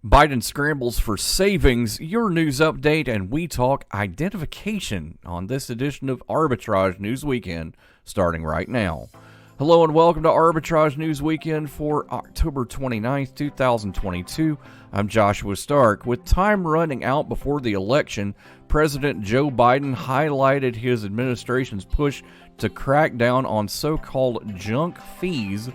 Biden scrambles for savings, your news update, and we talk identification on this edition of Arbitrage News Weekend, starting right now. Hello and welcome to Arbitrage News Weekend for October 29th, 2022. I'm Joshua Stark. With time running out before the election, President Joe Biden highlighted his administration's push to crack down on so-called junk fees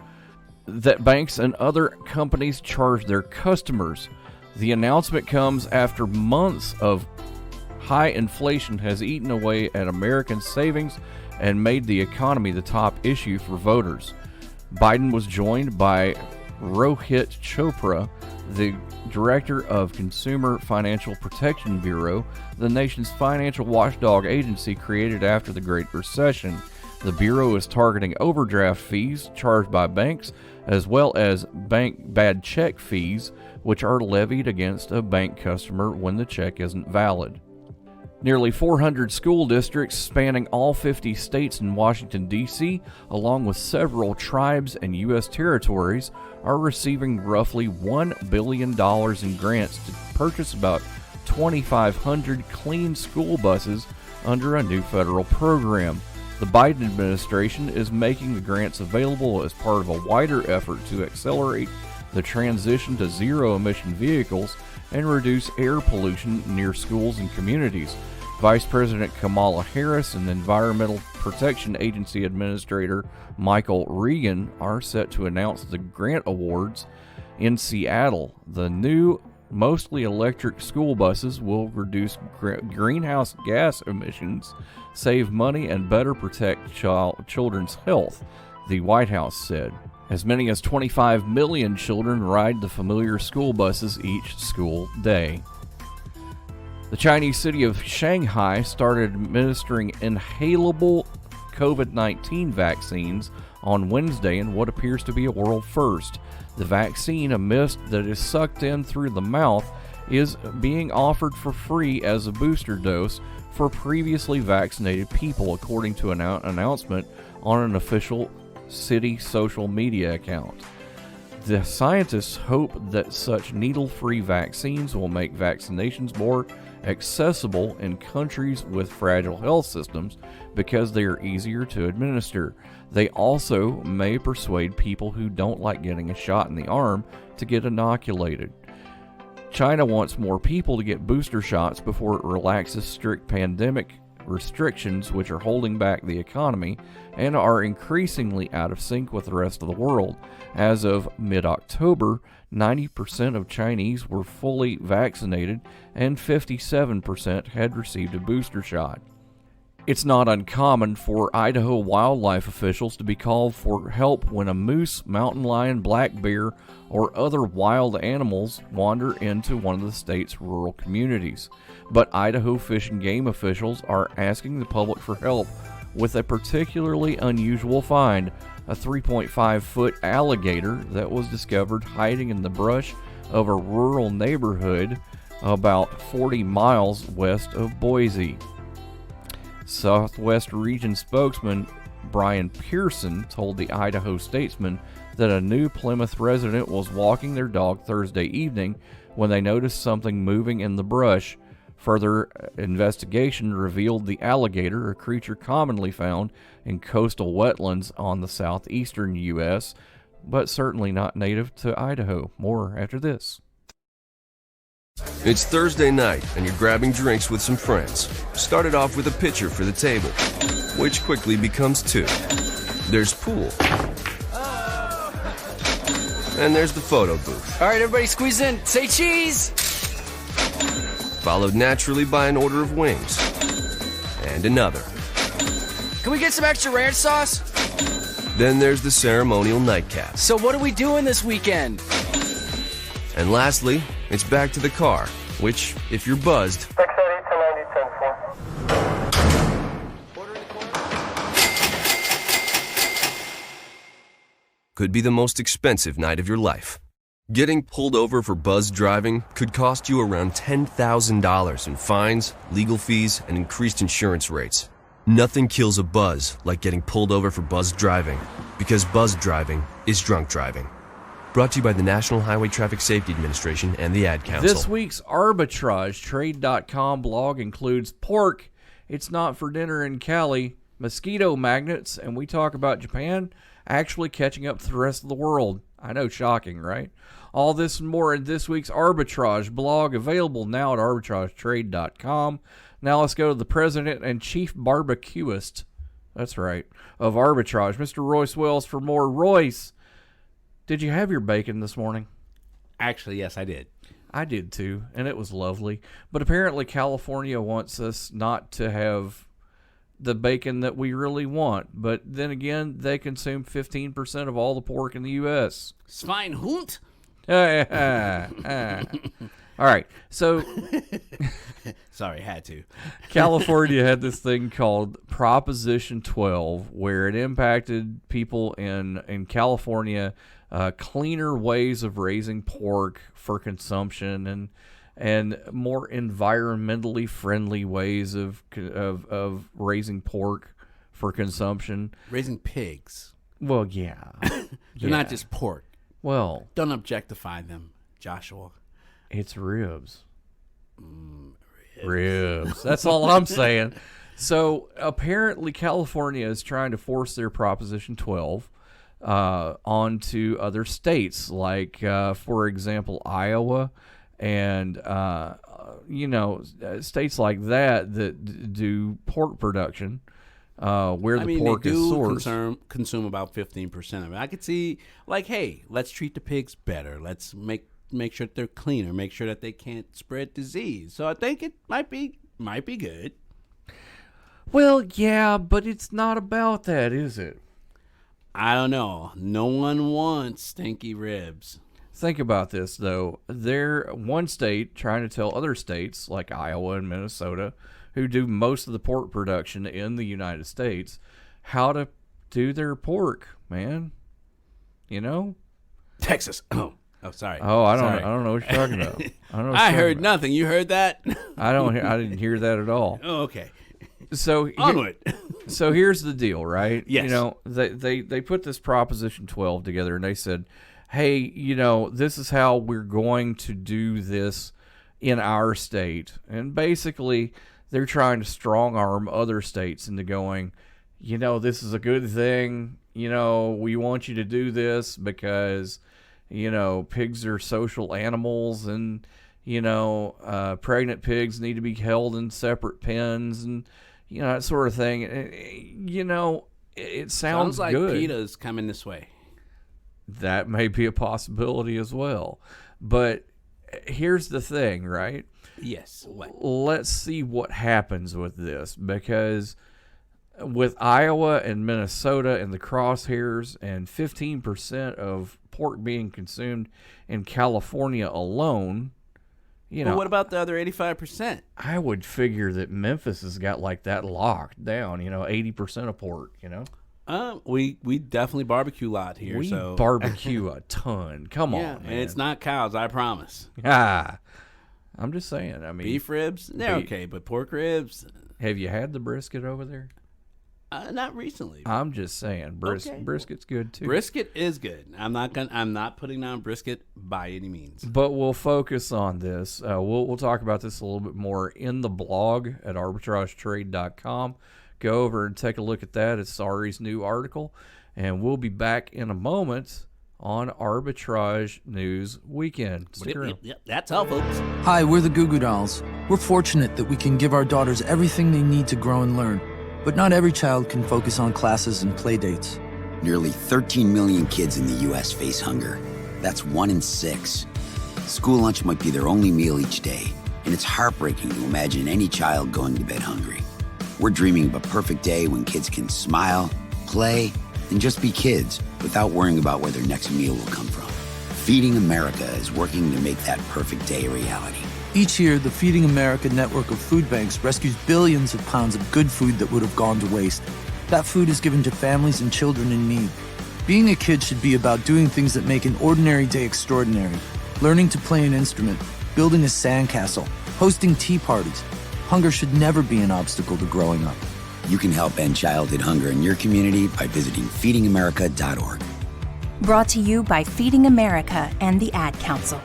that banks and other companies charge their customers. The announcement comes after months of high inflation has eaten away at American savings and made the economy the top issue for voters. Biden was joined by Rohit Chopra, the director of Consumer Financial Protection Bureau, the nation's financial watchdog agency created after the Great Recession. The Bureau is targeting overdraft fees charged by banks, as well as bank bad check fees, which are levied against a bank customer when the check isn't valid. Nearly 400 school districts spanning all 50 states and Washington, D.C., along with several tribes and U.S. territories, are receiving roughly $1 billion in grants to purchase about 2,500 clean school buses under a new federal program. The Biden administration is making the grants available as part of a wider effort to accelerate the transition to zero-emission vehicles and reduce air pollution near schools and communities. Vice President Kamala Harris and Environmental Protection Agency Administrator Michael Regan are set to announce the grant awards in Seattle. The new, mostly electric school buses will reduce greenhouse gas emissions, save money, and better protect children's health, the White House said. As many as 25 million children ride the familiar school buses each school day. The Chinese city of Shanghai started administering inhalable COVID-19 vaccines on Wednesday in what appears to be a world first. The vaccine, a mist that is sucked in through the mouth, is being offered for free as a booster dose for previously vaccinated people, according to an announcement on an official city social media account. The scientists hope that such needle-free vaccines will make vaccinations more accessible in countries with fragile health systems because they are easier to administer. They also may persuade people who don't like getting a shot in the arm to get inoculated. China wants more people to get booster shots before it relaxes strict pandemic restrictions, which are holding back the economy and are increasingly out of sync with the rest of the world. As of mid-October, 90% of Chinese were fully vaccinated and 57% had received a booster shot. It's not uncommon for Idaho wildlife officials to be called for help when a moose, mountain lion, black bear, or other wild animals wander into one of the state's rural communities. But Idaho Fish and Game officials are asking the public for help with a particularly unusual find, a 3.5-foot alligator that was discovered hiding in the brush of a rural neighborhood about 40 miles west of Boise. Southwest Region spokesman Brian Pearson told the Idaho Statesman that a New Plymouth resident was walking their dog Thursday evening when they noticed something moving in the brush. Further investigation revealed the alligator, a creature commonly found in coastal wetlands on the southeastern U.S., but certainly not native to Idaho. More after this. It's Thursday night, and you're grabbing drinks with some friends. Started off with a pitcher for the table, which quickly becomes two. There's pool. And there's the photo booth. All right, everybody squeeze in. Say cheese! Followed naturally by an order of wings. And another. Can we get some extra ranch sauce? Then there's the ceremonial nightcap. So what are we doing this weekend? And lastly, it's back to the car, which, if you're buzzed, could be the most expensive night of your life. Getting pulled over for buzz driving could cost you around $10,000 in fines, legal fees, and increased insurance rates. Nothing kills a buzz like getting pulled over for buzz driving, because buzz driving is drunk driving. Brought to you by the National Highway Traffic Safety Administration and the Ad Council. This week's ARBITRAGETrade.com blog includes pork. It's not for dinner in Cali, mosquito magnets, and we talk about Japan actually catching up to the rest of the world. I know, shocking, right? All this and more in this week's Arbitrage blog, available now at ARBITRAGETrade.com. Now let's go to the president and chief barbecuist, that's right, of Arbitrage, Mr. Royce Wells, for more. Royce, did you have your bacon this morning? Actually, yes, I did. I did too, and it was lovely. But apparently California wants us not to have the bacon that we really want. But then again, they consume 15% of all the pork in the U.S. Schweinhund? All right, so Sorry, had to. California had this thing called Proposition 12, where it impacted people in California, cleaner ways of raising pork for consumption and more environmentally friendly ways of raising pork for consumption. Raising pigs. Well, yeah. They're not just pork. Well, Don't objectify them, Joshua. it's ribs. Ribs. That's all I'm saying. So apparently California is trying to force their Proposition 12 onto other states, like, for example, Iowa and, states like that do pork production, where the pork they is do sourced. consume about 15% of it. I could see, like, hey, let's treat the pigs better. Let's make sure that they're cleaner. Make sure that they can't spread disease. So I think it might be good. Well, yeah, but it's not about that, is it? I don't know. No one wants stinky ribs. Think about this, though. They're one state trying to tell other states, like Iowa and Minnesota, who do most of the pork production in the United States, how to do their pork, man. You know? Texas. Oh, sorry. Oh, I don't Sorry. know what you're talking about. I heard nothing. You heard that? I didn't hear that at all. Oh, okay. So Onward. So here's the deal, right? Yes. You know, they put this Proposition 12 together, and they said, hey, this is how we're going to do this in our state. And basically, they're trying to strong-arm other states into going, this is a good thing. We want you to do this because, pigs are social animals, and, pregnant pigs need to be held in separate pens, and, that sort of thing. It sounds like good. PETA's coming this way. That may be a possibility as well. But here's the thing, right? Yes. What? Let's see what happens with this, because with Iowa and Minnesota in the crosshairs and 15% of pork being consumed in California alone, But what about the other 85%? I would figure that Memphis has got like that locked down, 80% of pork, We definitely barbecue a lot here. We so barbecue a ton. Come on, man. and it's not cows, I promise. I'm just saying. I mean, Beef ribs, they're okay, but pork ribs, have you had the brisket over there? not recently. I'm just saying, Okay. brisket's good too. Brisket is good. I'm not putting down brisket by any means. But we'll focus on this. We'll talk about this a little bit more in the blog at arbitragetrade.com. Go over and take a look at that. It's Ari's new article. And we'll be back in a moment on Arbitrage News Weekend. Stick around. Yep, that's all, folks. Hi, we're the Goo Goo Dolls. We're fortunate that we can give our daughters everything they need to grow and learn. But not every child can focus on classes and play dates. Nearly 13 million kids in the U.S. face hunger. That's 1 in 6. School lunch might be their only meal each day, and it's heartbreaking to imagine any child going to bed hungry. We're dreaming of a perfect day when kids can smile, play, and just be kids without worrying about where their next meal will come from. Feeding America is working to make that perfect day a reality. Each year, the Feeding America network of food banks rescues billions of pounds of good food that would have gone to waste. That food is given to families and children in need. Being a kid should be about doing things that make an ordinary day extraordinary. Learning to play an instrument, building a sandcastle, hosting tea parties. Hunger should never be an obstacle to growing up. You can help end childhood hunger in your community by visiting feedingamerica.org. Brought to you by Feeding America and the Ad Council.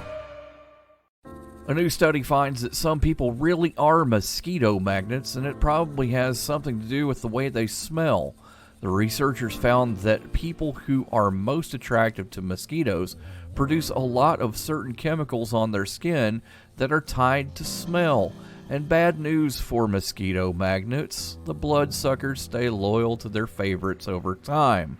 A new study finds that some people really are mosquito magnets, and it probably has something to do with the way they smell. The researchers found that people who are most attractive to mosquitoes produce a lot of certain chemicals on their skin that are tied to smell. And bad news for mosquito magnets: the bloodsuckers stay loyal to their favorites over time.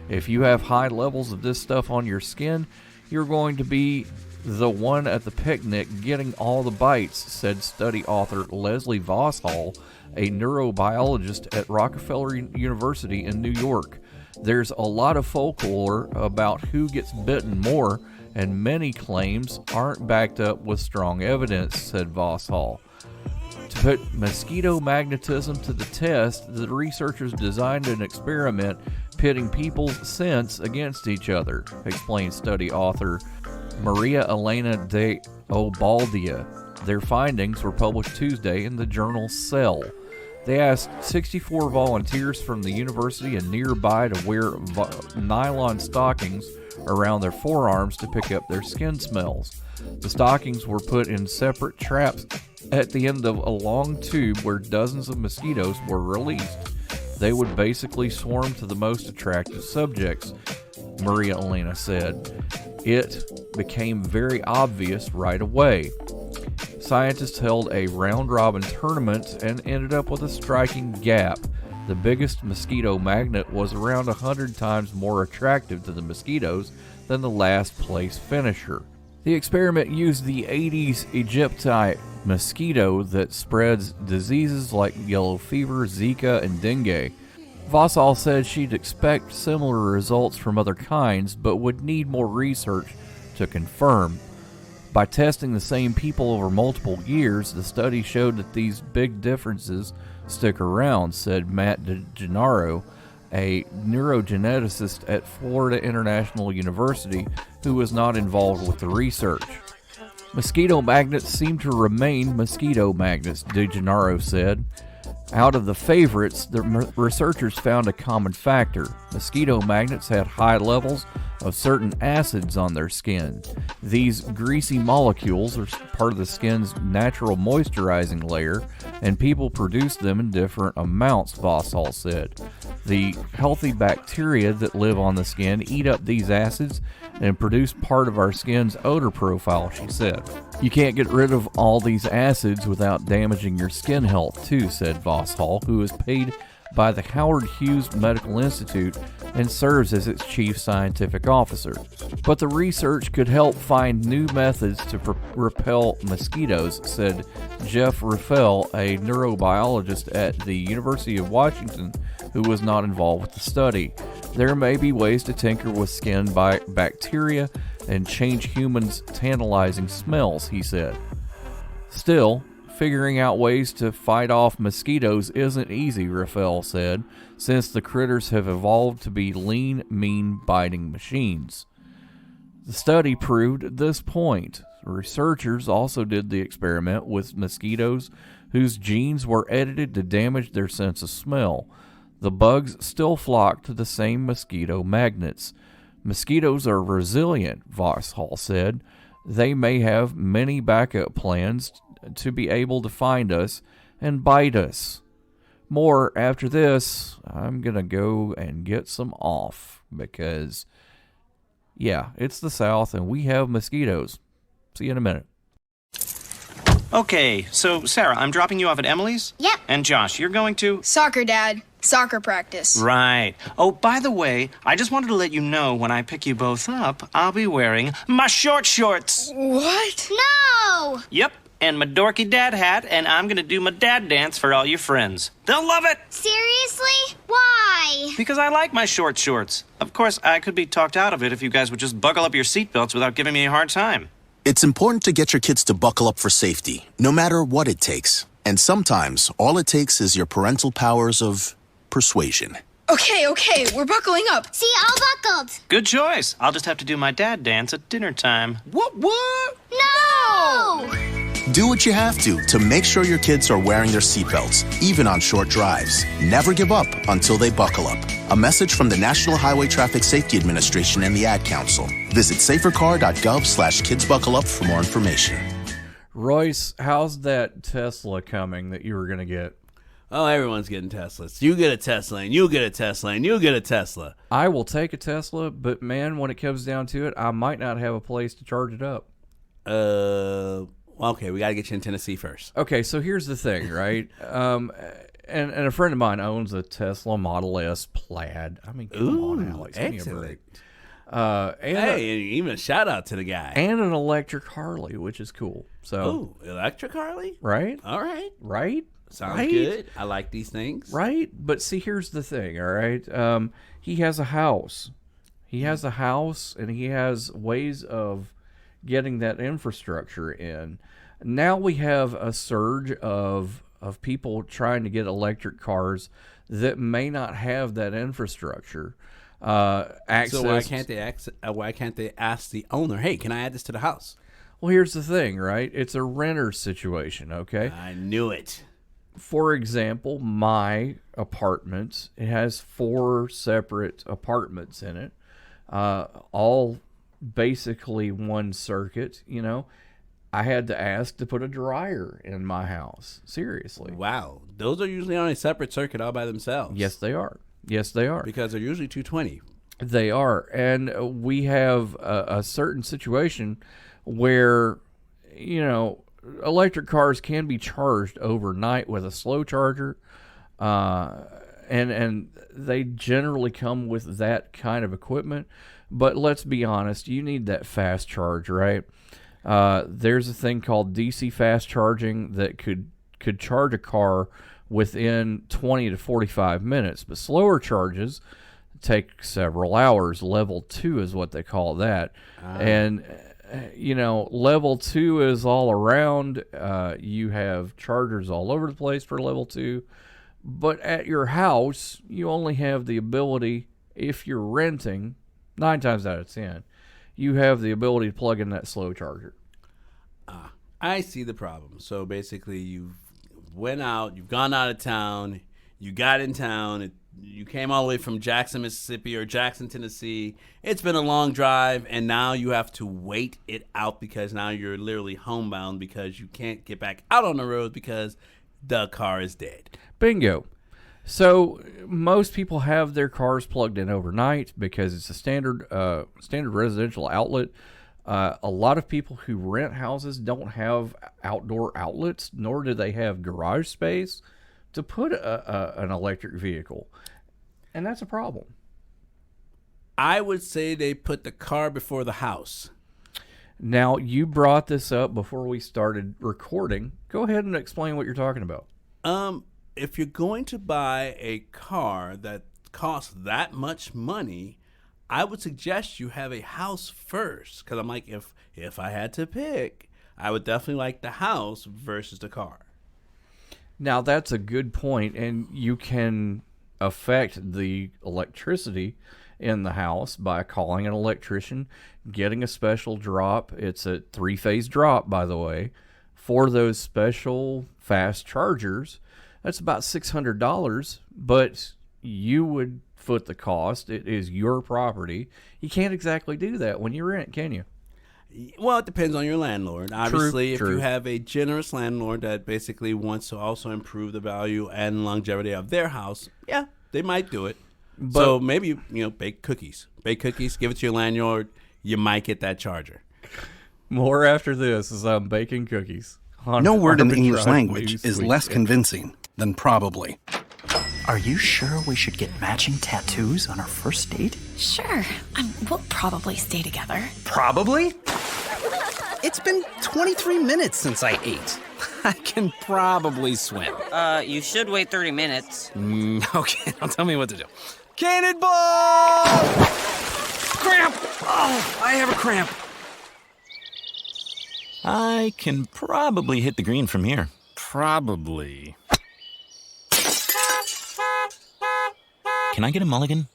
If you have high levels of this stuff on your skin, you're going to be the one at the picnic getting all the bites, said study author Leslie Vosshall, a neurobiologist at Rockefeller University in New York. There's a lot of folklore about who gets bitten more, and many claims aren't backed up with strong evidence, said Vosshall. To put mosquito magnetism to the test, the researchers designed an experiment pitting people's scents against each other, explained study author Maria Elena de Obaldia. Their findings were published Tuesday in the journal Cell. They asked 64 volunteers from the university and nearby to wear nylon stockings around their forearms to pick up their skin smells. The stockings were put in separate traps at the end of a long tube where dozens of mosquitoes were released. They would basically swarm to the most attractive subjects, Maria Elena said. It became very obvious right away. Scientists held a round-robin tournament and ended up with a striking gap. The biggest mosquito magnet was around 100 times more attractive to the mosquitoes than the last place finisher. The experiment used the Aedes aegypti mosquito that spreads diseases like yellow fever, Zika, and dengue. Vosshall said she'd expect similar results from other kinds, but would need more research to confirm. By testing the same people over multiple years, the study showed that these big differences stick around, said Matt DeGennaro, a neurogeneticist at Florida International University who was not involved with the research. Mosquito magnets seem to remain mosquito magnets, DeGennaro said. Out of the favorites, the researchers found a common factor. Mosquito magnets had high levels of certain acids on their skin. These greasy molecules are part of the skin's natural moisturizing layer, and people produce them in different amounts, Vosshall said. The healthy bacteria that live on the skin eat up these acids and produce part of our skin's odor profile, she said. You can't get rid of all these acids without damaging your skin health, too, said Vosshall, who is paid by the Howard Hughes Medical Institute and serves as its chief scientific officer. But the research could help find new methods to repel mosquitoes, said Jeff Raffel, a neurobiologist at the University of Washington who was not involved with the study. There may be ways to tinker with skin by bacteria and change humans' tantalizing smells, he said. Still, figuring out ways to fight off mosquitoes isn't easy, Raffel said, since the critters have evolved to be lean, mean, biting machines. The study proved this point. Researchers also did the experiment with mosquitoes whose genes were edited to damage their sense of smell. The bugs still flock to the same mosquito magnets. Mosquitoes are resilient, Vosshall said. They may have many backup plans to be able to find us and bite us. More after this. I'm going to go and get some off because, yeah, it's the South and we have mosquitoes. See you in a minute. Okay, so Sarah, I'm dropping you off at Emily's? Yep. And Josh, you're going to? Soccer, Dad. Soccer practice. Right. Oh, by the way, I just wanted to let you know when I pick you both up, I'll be wearing my short shorts. What? No! Yep, and my dorky dad hat, and I'm gonna do my dad dance for all your friends. They'll love it! Seriously? Why? Because I like my short shorts. Of course, I could be talked out of it if you guys would just buckle up your seatbelts without giving me a hard time. It's important to get your kids to buckle up for safety, no matter what it takes. And sometimes, all it takes is your parental powers of persuasion. Okay, we're buckling up. See, all buckled. Good choice. I'll just have to do my dad dance at dinner time. What? No! Do what you have to make sure your kids are wearing their seatbelts, even on short drives. Never give up until they buckle up. A message from the National Highway Traffic Safety Administration and the Ad Council. Visit safercar.gov/kidsbuckleup for more information. Royce, how's that Tesla coming that you were going to get? Oh, everyone's getting Teslas. You get a Tesla, and you get a Tesla, and you get a Tesla. I will take a Tesla, but man, when it comes down to it, I might not have a place to charge it up. Okay, we got to get you in Tennessee first. Okay, so here's the thing, right? And a friend of mine owns a Tesla Model S Plaid. I mean, come on, Alex. Excellent. Even a shout out to the guy. And an electric Harley, which is cool. So, electric Harley? Right? All right. Right? Sounds good. I like these things. Right? But see, here's the thing, all right? He has a house. He has a house, and he has ways of getting that infrastructure in. Now we have a surge of people trying to get electric cars that may not have that infrastructure. Access. So why can't they ask the owner, hey, can I add this to the house? Well, here's the thing, right? It's a renter situation, okay? I knew it. For example, my apartment, it has 4 separate apartments in it, all basically one circuit, you know. I had to ask to put a dryer in my house. Seriously. Wow. Those are usually on a separate circuit all by themselves. Yes, they are. Yes, they are. Because they're usually 220. They are. And we have a certain situation where, you know, electric cars can be charged overnight with a slow charger, and they generally come with that kind of equipment. But let's be honest, you need that fast charge, right? There's a thing called DC fast charging that could charge a car within 20 to 45 minutes, but slower charges take several hours. Level 2 is what they call that. And you know, level 2 is all around. You have chargers all over the place for level 2. But at your house, you only have the ability, if you're renting, 9 times out of 10, you have the ability to plug in that slow charger. I see the problem. So basically, you've gone out of town, you got in town, you came all the way from Jackson, Mississippi or Jackson, Tennessee. It's been a long drive, and now you have to wait it out because now you're literally homebound because you can't get back out on the road because the car is dead. Bingo. So most people have their cars plugged in overnight because it's a standard residential outlet. A lot of people who rent houses don't have outdoor outlets, nor do they have garage space to put an electric vehicle. And that's a problem. I would say they put the car before the house. Now, you brought this up before we started recording. Go ahead and explain what you're talking about. If you're going to buy a car that costs that much money, I would suggest you have a house first. Because I'm like, if I had to pick, I would definitely like the house versus the car. Now, that's a good point, and you can affect the electricity in the house by calling an electrician, getting a special drop. It's a 3-phase drop, by the way, for those special fast chargers. That's about $600, but you would foot the cost. It is your property. You can't exactly do that when you rent, can you? Well, it depends on your landlord. Obviously, if you have a generous landlord that basically wants to also improve the value and longevity of their house, yeah, they might do it. But, so maybe, bake cookies. Bake cookies, give it to your landlord. You might get that charger. More after this as I'm baking cookies. No word in the English language is less convincing than probably. Are you sure we should get matching tattoos on our first date? Sure. We'll probably stay together. Probably? It's been 23 minutes since I ate. I can probably swim. You should wait 30 minutes. Okay, now tell me what to do. Cannonball! Cramp! Oh, I have a cramp. I can probably hit the green from here. Probably. Can I get a mulligan?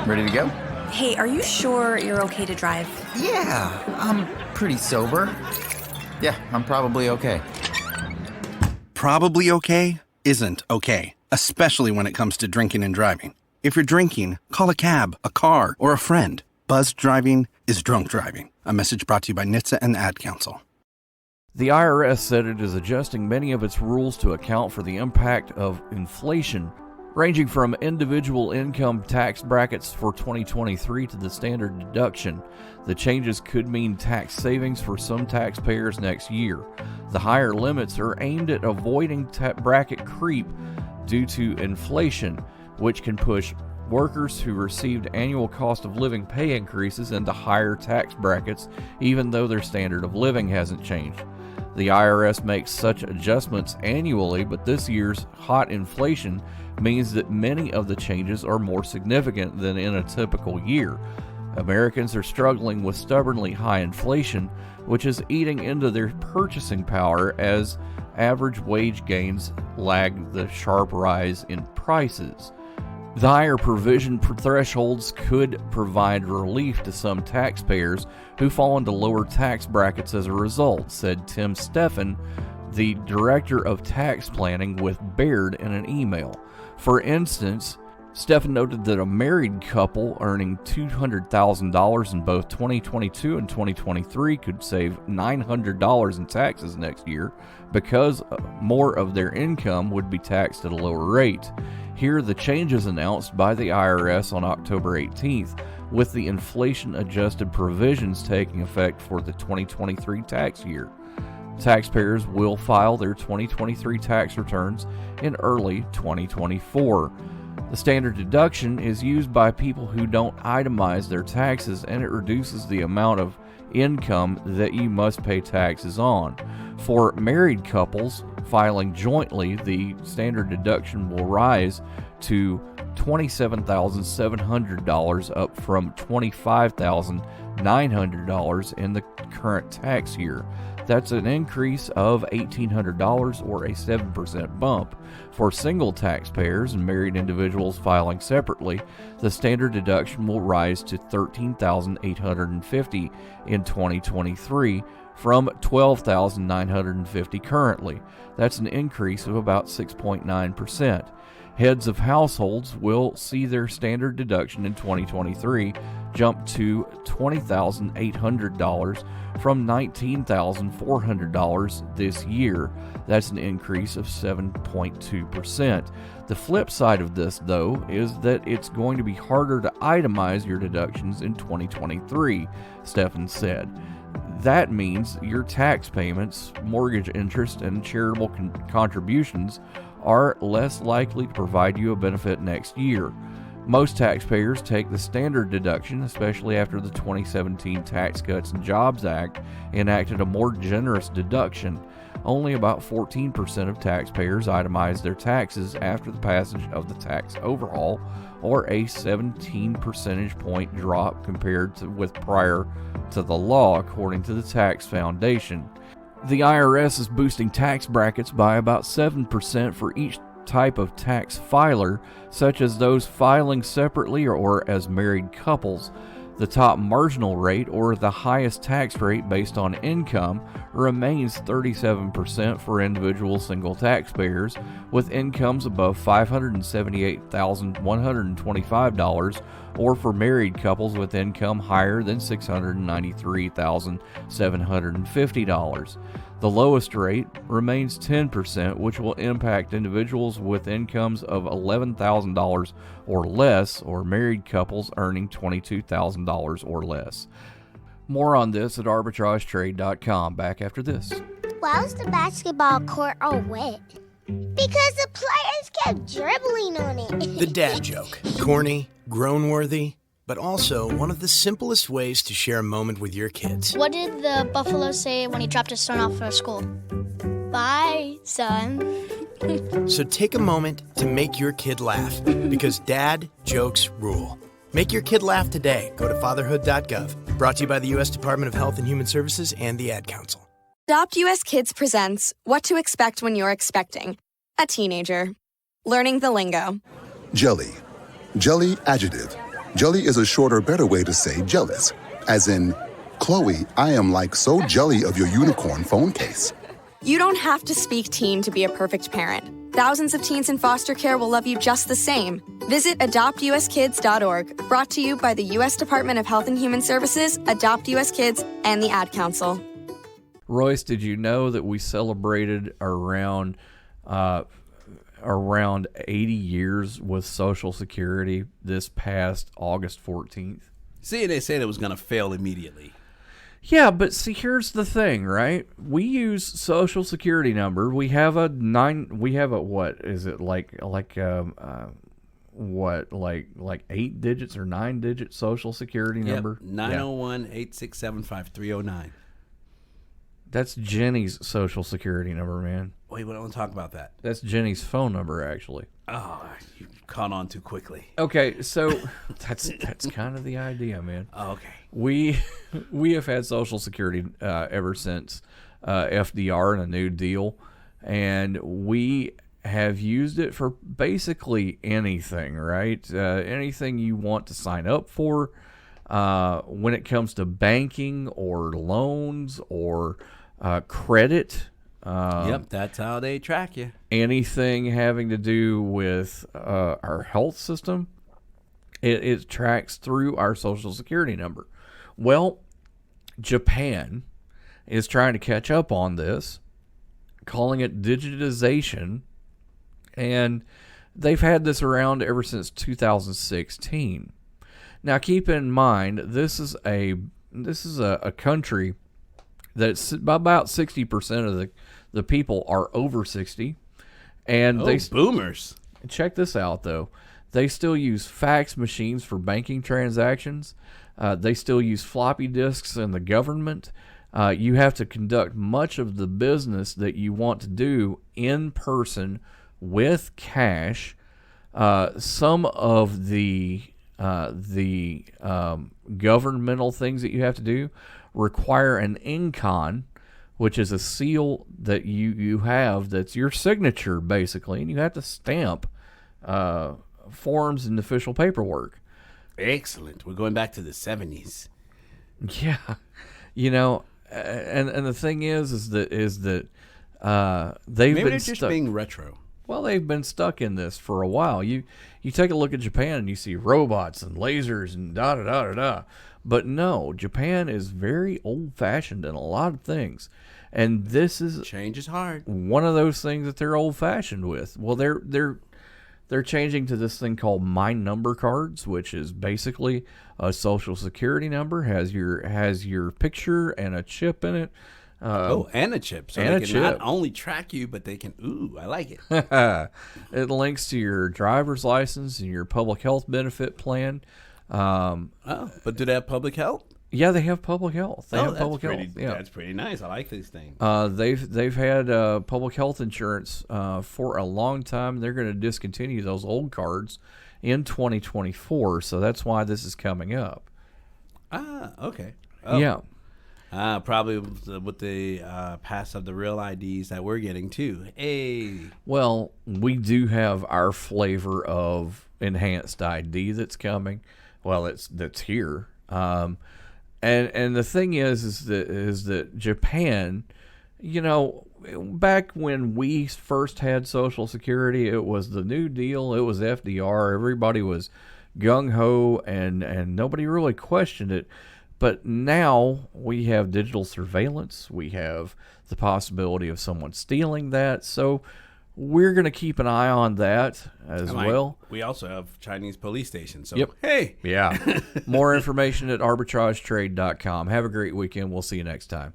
Ready to go? Hey, are you sure you're okay to drive? Yeah, I'm pretty sober. Yeah, I'm probably okay. Probably okay isn't okay, especially when it comes to drinking and driving. If you're drinking, call a cab, a car, or a friend. Buzzed driving is drunk driving. A message brought to you by NHTSA and the Ad Council. The IRS said it is adjusting many of its rules to account for the impact of inflation, ranging from individual income tax brackets for 2023 to the standard deduction. The changes could mean tax savings for some taxpayers next year. The higher limits are aimed at avoiding bracket creep due to inflation, which can push workers who received annual cost of living pay increases into higher tax brackets, even though their standard of living hasn't changed. The IRS makes such adjustments annually, but this year's hot inflation means that many of the changes are more significant than in a typical year. Americans are struggling with stubbornly high inflation, which is eating into their purchasing power as average wage gains lag the sharp rise in prices. The higher provision thresholds could provide relief to some taxpayers who fall into lower tax brackets as a result, said Tim Steffen, the Director of Tax Planning with Baird, in an email. For instance, Steffen noted that a married couple earning $200,000 in both 2022 and 2023 could save $900 in taxes next year because more of their income would be taxed at a lower rate. Here are the changes announced by the IRS on October 18th, with the inflation-adjusted provisions taking effect for the 2023 tax year. Taxpayers will file their 2023 tax returns in early 2024. The standard deduction is used by people who don't itemize their taxes, and it reduces the amount of income that you must pay taxes on. For married couples filing jointly, the standard deduction will rise to $27,700, up from $25,900 in the current tax year. That's an increase of $1,800 or a 7% bump. For single taxpayers and married individuals filing separately, the standard deduction will rise to $13,850 in 2023 from $12,950 currently. That's an increase of about 6.9%. Heads of households will see their standard deduction in 2023 jump to $20,800 from $19,400 this year. That's an increase of 7.2%. The flip side of this, though, is that it's going to be harder to itemize your deductions in 2023, Steffen said. That means your tax payments, mortgage interest, and charitable contributions are less likely to provide you a benefit next year. Most taxpayers take the standard deduction, especially after the 2017 Tax Cuts and Jobs Act enacted a more generous deduction. Only about 14% of taxpayers itemize their taxes after the passage of the tax overhaul, or a 17 percentage point drop compared with prior to the law, according to the Tax Foundation. The IRS is boosting tax brackets by about 7% for each type of tax filer, such as those filing separately or as married couples. The top marginal rate, or the highest tax rate based on income, remains 37% for individual single taxpayers with incomes above $578,125, or for married couples with income higher than $693,750. The lowest rate remains 10%, which will impact individuals with incomes of $11,000 or less, or married couples earning $22,000 or less. More on this at arbitragetrade.com. Back after this. Why was the basketball court all wet? Because the players kept dribbling on it. The dad joke. Corny, groan-worthy, but also one of the simplest ways to share a moment with your kids. What did the buffalo say when he dropped his son off for school? Bye, son. So take a moment to make your kid laugh, because dad jokes rule. Make your kid laugh today. Go to fatherhood.gov. Brought to you by the U.S. Department of Health and Human Services and the Ad Council. Adopt US Kids presents What to Expect When You're Expecting a Teenager. Learning the lingo. Jelly. Jelly adjective. Jelly is a shorter, better way to say jealous, as in Chloe, I am like so jelly of your unicorn phone case. You don't have to speak teen to be a perfect parent. Thousands of teens in foster care will love you just the same. Visit adoptuskids.org, brought to you by the U.S. Department of Health and Human Services, Adopt U.S. Kids, and the Ad Council. Royce, did you know that we celebrated around 80 years with Social Security this past August 14th? See, they said it was going to fail immediately. Yeah, but see, here's the thing, right? We use Social Security number. We have a what is it like 8 digits or 9 digit Social Security number? 901-867-5309. That's Jenny's Social Security number, man. Wait, we don't talk about that. That's Jenny's phone number, actually. Oh, you caught on too quickly. Okay, so that's kind of the idea, man. Oh, okay. We have had Social Security ever since FDR and a New Deal, and we have used it for basically anything, right? Anything you want to sign up for when it comes to banking or loans or credit. Yep, that's how they track you. Anything having to do with our health system, it tracks through our Social Security number. Well, Japan is trying to catch up on this, calling it digitization, and they've had this around ever since 2016. Now, keep in mind, this is a country that's about 60% of the people are over 60, and boomers. Check this out, though. They still use fax machines for banking transactions. They still use floppy disks in the government. You have to conduct much of the business that you want to do in person with cash. Some of the governmental things that you have to do require an incon, which is a seal that you have that's your signature, basically, and you have to stamp forms and official paperwork. Excellent. We're going back to the 70s. Yeah, and the thing is that they've Maybe been they're just stuck. being retro. Well, they've been stuck in this for a while. You take a look at Japan and you see robots and lasers and da-da-da-da-da. But no, Japan is very old-fashioned in a lot of things. And this is... Change is hard. One of those things that they're old-fashioned with. Well, they're changing to this thing called My Number cards, which is basically a Social Security number, has your picture and a chip in it. And a chip. So they can not only track you, but they can, I like it. It links to your driver's license and your public health benefit plan. But do they have public health? Yeah, they have public health. They have public health. Yeah. That's pretty nice. I like these things. They've had public health insurance for a long time. They're going to discontinue those old cards in 2024, so that's why this is coming up. Okay. Yeah. Probably with the pass of the real IDs that we're getting too. Hey. Well, we do have our flavor of enhanced ID that's coming. Well, that's here. And the thing is that Japan, back when we first had Social Security, it was the New Deal, it was FDR, everybody was gung ho, and nobody really questioned it. But now we have digital surveillance. We have the possibility of someone stealing that. So we're going to keep an eye on that as well. We also have Chinese police stations. So, yep. Hey. Yeah. More information at arbitragetrade.com. Have a great weekend. We'll see you next time.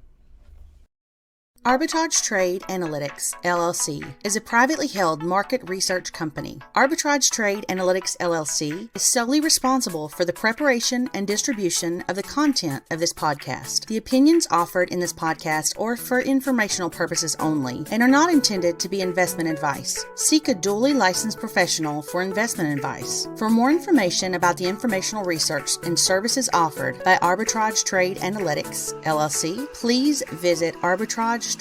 Arbitrage Trade Analytics, LLC, is a privately held market research company. Arbitrage Trade Analytics, LLC, is solely responsible for the preparation and distribution of the content of this podcast. The opinions offered in this podcast are for informational purposes only and are not intended to be investment advice. Seek a duly licensed professional for investment advice. For more information about the informational research and services offered by Arbitrage Trade Analytics, LLC, please visit arbitrage